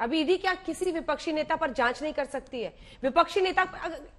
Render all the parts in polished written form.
अभी ईडी क्या किसी विपक्षी नेता पर जांच नहीं कर सकती है? विपक्षी नेता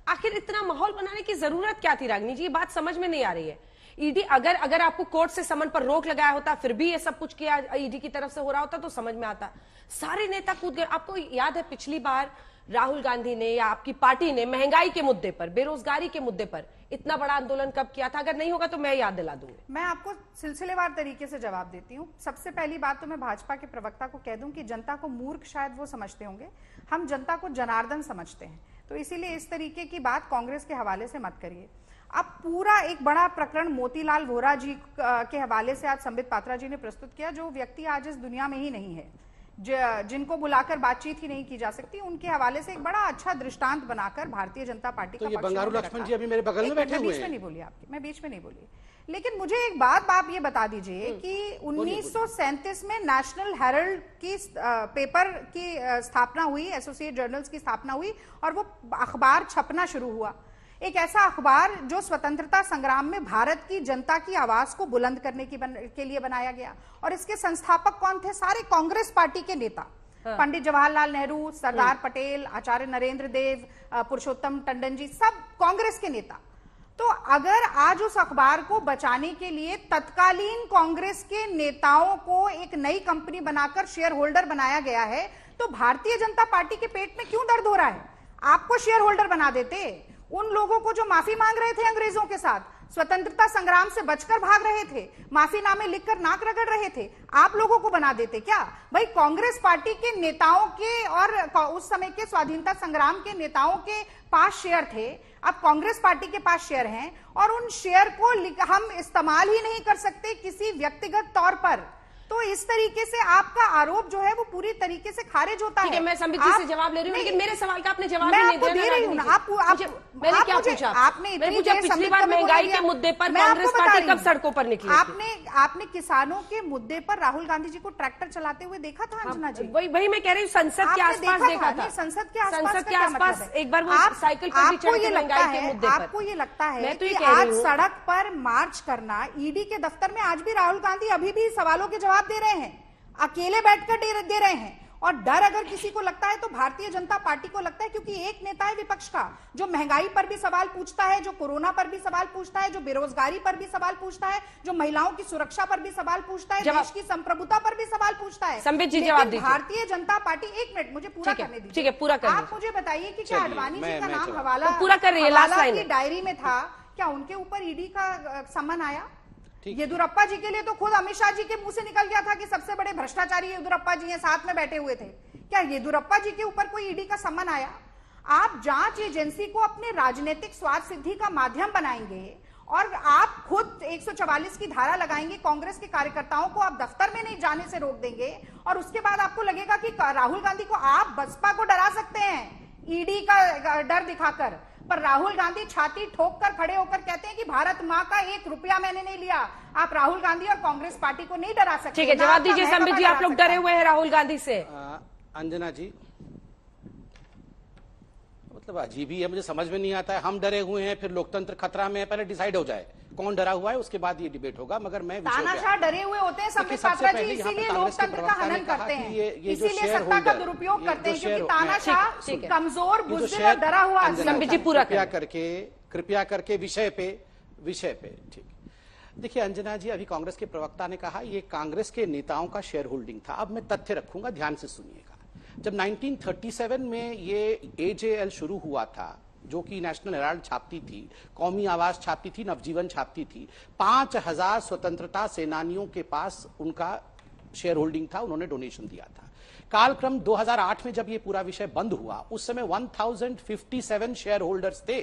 आखिर इतना माहौल बनाने की जरूरत क्या थी? रागिनी जी, ये बात समझ में नहीं आ रही है। ईडी अगर आपको कोर्ट से समन पर रोक लगाया होता, फिर भी ये सब कुछ किया ईडी की तरफ से हो रहा होता तो समझ में आता। सारे नेता कूद गए। आपको याद है पिछली बार राहुल गांधी ने या आपकी पार्टी ने महंगाई के मुद्दे पर, बेरोजगारी के मुद्दे पर इतना बड़ा आंदोलन कब किया था? अगर नहीं होगा तो मैं याद दिला दूंगी। मैं आपको सिलसिलेवार तरीके से जवाब देती हूँ। सबसे पहली बात तो मैं भाजपा के प्रवक्ता को कह दूं कि जनता को मूर्ख शायद वो समझते होंगे, हम जनता को जनार्दन समझते हैं, तो इसीलिए इस तरीके की बात कांग्रेस के हवाले से मत करिए। अब पूरा एक बड़ा प्रकरण मोतीलाल वोरा जी के हवाले से आज संबित पात्रा जी ने प्रस्तुत किया, जो व्यक्ति आज इस दुनिया में ही नहीं है, जिनको बुलाकर बातचीत ही नहीं की जा सकती, उनके हवाले से एक बड़ा अच्छा दृष्टांत बनाकर भारतीय जनता पार्टी तो का ये बंगारू लक्ष्मण जी अभी मेरे बगल में बैठे हुए हैं। बीच में नहीं बोली आपकी, मैं बीच में नहीं बोली। लेकिन मुझे एक बात आप ये बता दीजिए कि 1937 में नेशनल हेरल्ड की पेपर की स्थापना हुई, एसोसिएट जर्नल्स की स्थापना हुई और वो अखबार छपना शुरू हुआ। एक ऐसा अखबार जो स्वतंत्रता संग्राम में भारत की जनता की आवाज को बुलंद करने के लिए बनाया गया। और इसके संस्थापक कौन थे? सारे कांग्रेस पार्टी के नेता, पंडित जवाहरलाल नेहरू, सरदार पटेल, आचार्य नरेंद्र देव, पुरुषोत्तम टंडन जी, सब कांग्रेस के नेता। तो अगर आज उस अखबार को बचाने के लिए तत्कालीन कांग्रेस के नेताओं को एक नई कंपनी बनाकर शेयर होल्डर बनाया गया है, तो भारतीय जनता पार्टी के पेट में क्यों दर्द हो रहा है? आपको शेयर होल्डर बना देते। उन लोगों को जो माफी मांग रहे थे अंग्रेजों के साथ, स्वतंत्रता संग्राम से बचकर भाग रहे थे, माफीनामे लिखकर नाक रगड़ रहे थे, आप लोगों को बना देते क्या? भाई कांग्रेस पार्टी के नेताओं के और उस समय के स्वाधीनता संग्राम के नेताओं के पास शेयर थे, अब कांग्रेस पार्टी के पास शेयर हैं और उन शेयर को हम इस्तेमाल ही नहीं कर सकते किसी व्यक्तिगत तौर पर। तो इस तरीके से आपका आरोप जो है वो पूरी तरीके से खारिज होता है। मैं संबित जी से जवाब ले रही हूँ, लेकिन मेरे सवाल का आपने जवाब नहीं दिया। दे रही हूँ ना। मैंने क्या पूछा? आपने पिछली बार महंगाई के मुद्दे पर कांग्रेस पार्टी कब सड़कों पर निकली? आपने किसानों के मुद्दे पर राहुल गांधी जी को ट्रैक्टर चलाते हुए देखा था अंजना जी? वही मैं कह रही हूँ, संसद के आसपास देखा था। संसद के आसपास एक बार वो साइकिल पर भी चढ़ के महंगाई के मुद्दे पर। आपको ये लगता है कि आज सड़क पर मार्च करना, ईडी के दफ्तर में आज भी राहुल गांधी अभी भी सवालों के जवाब दे रहे हैं, अकेले बैठकर दे रहे हैं। और डर अगर किसी को लगता है तो भारतीय जनता पार्टी को लगता है, क्योंकि एक नेता है विपक्ष का जो महंगाई पर भी सवाल पूछता है, जो कोरोना पर भी सवाल पूछता है, जो बेरोजगारी पर भी सवाल पूछता है, जो महिलाओं की सुरक्षा पर भी सवाल पूछता है, देश की संप्रभुता पर भी सवाल पूछता है। संबित जी जवाब दीजिए। भारतीय जनता पार्टी, एक मिनट मुझे पूरा करने दीजिए। ठीक है, पूरा कर। आप मुझे बताइए कि क्या अडवाणी जी का नाम हवाला पूरा कर रही है, लास्ट लाइन की डायरी में था, क्या उनके ऊपर ईडी का सम्मन आया? येदुरप्पा जी के लिए तो खुद अमित शाह जी के मुंह से निकल गया था कि सबसे बड़े भ्रष्टाचारी येदुरप्पा जी हैं, साथ में बैठे हुए थे। क्या येदुरप्पा जी के ऊपर कोई ईडी का सम्मन आया? आप जांच एजेंसी को अपने राजनीतिक स्वार्थ सिद्धि का माध्यम बनाएंगे और आप खुद 144 की धारा लगाएंगे, कांग्रेस के कार्यकर्ताओं को आप दफ्तर में नहीं जाने से रोक देंगे और उसके बाद आपको लगेगा कि राहुल गांधी को आप बसपा को डरा सकते हैं ईडी का डर दिखाकर। पर राहुल गांधी छाती ठोक कर खड़े होकर कहते हैं कि भारत माँ का 1 रुपया मैंने नहीं लिया। आप राहुल गांधी और कांग्रेस पार्टी को नहीं डरा सकते। ठीक है, जवाब दीजिए संबित जी, आप लोग डरे हुए हैं राहुल गांधी से। अंजना जी, मतलब अजीब ही है, मुझे समझ में नहीं आता है। हम डरे हुए हैं, फिर लोकतंत्र खतरा में है, पहले डिसाइड हो जाए कौन डरा हुआ है, उसके बाद ये डिबेट होगा। मगर मैं तानाशाह डरे हुए होते हैं संबित पात्रा जी, इसीलिए लोकतंत्र का हनन करते हैं, इसीलिए सत्ता का दुरुपयोग करते हैं, क्योंकि तानाशाह कमजोर, बुज़दिल और डरा हुआ। संबित जी पूरा कृपया करके विषय पे ठीक। देखिए अंजना जी, अभी कांग्रेस के प्रवक्ता ने कहा ये कांग्रेस के नेताओं का शेयर होल्डिंग था। अब मैं तथ्य रखूंगा, ध्यान से सुनिएगा। जब 1937 में ये एजेएल शुरू हुआ था, जो कि नेशनल हेराल्ड छापती थी, कौमी आवाज छापती थी, नवजीवन छापती थी, 5000 स्वतंत्रता सेनानियों के पास उनका शेयर होल्डिंग था, उन्होंने डोनेशन दिया था। कालक्रम 2008 में जब ये पूरा विषय बंद हुआ, उस समय 1057 शेयर होल्डर्स थे।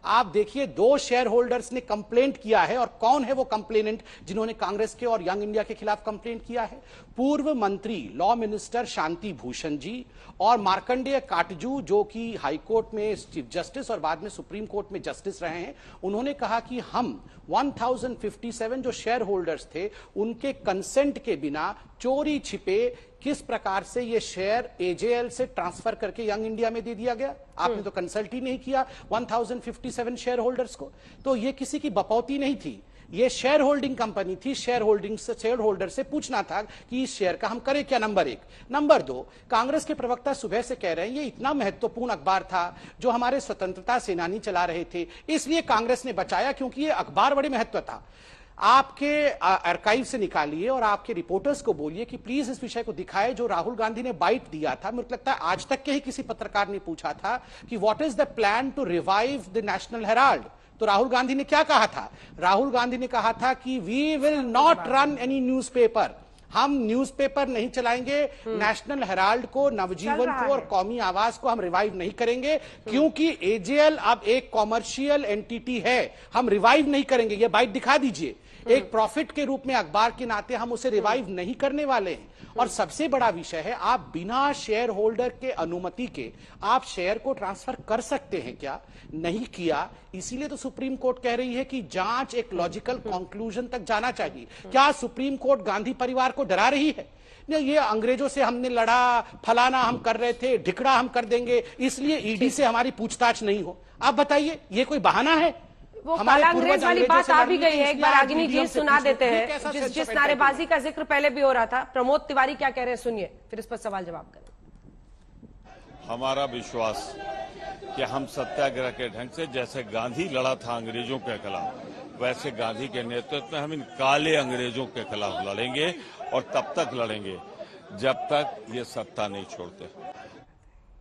आप देखिए 2 शेयर होल्डर्स ने कंप्लेंट किया है, और कौन है वो कंप्लेनेंट जिन्होंने कांग्रेस के और यंग इंडिया के खिलाफ कंप्लेंट किया है? पूर्व मंत्री लॉ मिनिस्टर शांति भूषण जी और मार्कंडेय काटजू, जो कि हाई कोर्ट में चीफ जस्टिस और बाद में सुप्रीम कोर्ट में जस्टिस रहे हैं। उन्होंने कहा कि हम 1057 जो शेयर होल्डर्स थे, उनके कंसेंट के बिना चोरी छिपे किस प्रकार से ये शेयर एजेएल से ट्रांसफर करके यंग इंडिया में दे दिया गया। आपने तो कंसल्ट ही नहीं किया 1057 शेयर होल्डर्स को। तो ये किसी की बपौती नहीं थी, ये शेयर होल्डिंग कंपनी थी, शेयर होल्डर से पूछना था कि इस शेयर का हम करें क्या, नंबर 1। नंबर 2, कांग्रेस के प्रवक्ता सुबह से कह रहे हैं ये इतना महत्वपूर्ण अखबार था जो हमारे स्वतंत्रता सेनानी चला रहे थे, इसलिए कांग्रेस ने बचाया क्योंकि ये अखबार बड़े महत्व था। आपके आर्काइव से निकालिए और आपके रिपोर्टर्स को बोलिए कि प्लीज इस विषय को दिखाए जो राहुल गांधी ने बाइट दिया था। मुझे लगता है आज तक के ही किसी पत्रकार ने पूछा था कि what is the plan to revive the National Herald, तो राहुल गांधी ने क्या कहा था? राहुल गांधी ने कहा था कि we will not run any newspaper, हम न्यूज़पेपर नहीं चलाएंगे, नेशनल हेराल्ड को, नवजीवन को और कौमी आवाज को हम रिवाइव नहीं करेंगे क्योंकि एजेएल अब एक कॉमर्शियल एंटिटी है, हम रिवाइव नहीं करेंगे। ये बाइट दिखा दीजिए, एक प्रॉफिट के रूप में अखबार के नाते हम उसे रिवाइव नहीं करने वाले हैं। और सबसे बड़ा विषय है, आप बिना शेयर होल्डर के अनुमति के आप शेयर को ट्रांसफर कर सकते हैं क्या? नहीं किया, इसीलिए तो सुप्रीम कोर्ट कह रही है कि जांच एक लॉजिकल कंक्लूजन तक जाना चाहिए। क्या सुप्रीम कोर्ट गांधी परिवार को डरा रही है? नहीं, ये अंग्रेजों से हमने लड़ा, फलाना हम कर रहे थे, ढिकड़ा हम कर देंगे, इसलिए ईडी से हमारी पूछताछ नहीं हो। आप बताइए, ये कोई बहाना है? वो काला अंग्रेज वाली बात आ भी गई है, एक बार रागिनी जी सुना देते हैं जिस नारेबाजी का जिक्र पहले भी हो रहा था। प्रमोद तिवारी क्या कह रहे हैं सुनिए, फिर इस पर सवाल जवाब करें। हमारा विश्वास कि हम सत्याग्रह के ढंग से, जैसे गांधी लड़ा था अंग्रेजों के खिलाफ, वैसे गांधी के नेतृत्व में हम इन काले अंग्रेजों के खिलाफ लड़ेंगे और तब तक लड़ेंगे जब तक ये सत्ता नहीं छोड़ते।